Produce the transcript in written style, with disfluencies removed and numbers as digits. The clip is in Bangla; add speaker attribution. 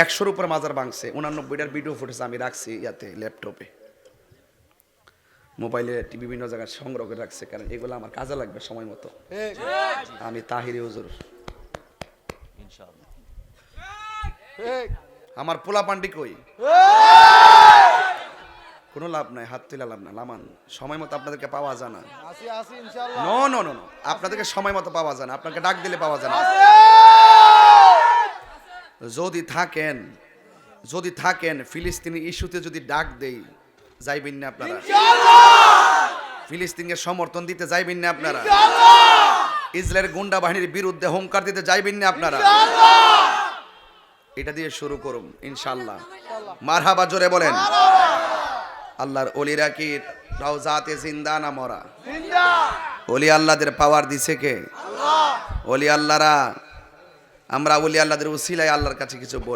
Speaker 1: 100-র উপরে মাজার ভাঙছে, 89টার ভিডিও ফুটেজ আমি রাখছি ইয়াতে ল্যাপটপে, মোবাইলে, বিভিন্ন জায়গায় সংগ্রহ করে রাখছে, কারণ এগুলো আমার কাজে লাগবে সময় মতো। আমি তাহিরি হুজুর, আমার পোলা পান্ডি কই, কোনো লাভ নাই, হাত তুলে লাভ না, লামান সময় মতো আপনাদেরকে পাওয়া যায় না। নো নো নো নো, আপনাদেরকে সময় মতো পাওয়া যায় না, আপনাকে ডাক দিলে পাওয়া যায় না। যদি থাকেন ফিলিস্তিনি ইস্যুতে যদি ডাক দেই, যাইবেন না আপনারা? ফিলিস্তিনকে সমর্থন দিতে যাইবেন না আপনারা? ইসরায়েলের গুন্ডা বাহিনীর বিরুদ্ধে হুঙ্কার দিতে যাইবেন না আপনারা? এটা দিয়ে শুরু করুন ইনশাআল্লাহ। মারহাবা জোরে বলেন। আল্লাহর ওলিরা কি রওজাতে জিন্দা না মরা? ওলি আল্লাহদের পাওয়ার দিছে কে? ওলি আল্লাহরা। আমরা ওলি আল্লাহদের উসিলায় আল্লাহর কাছে কিছু বলি।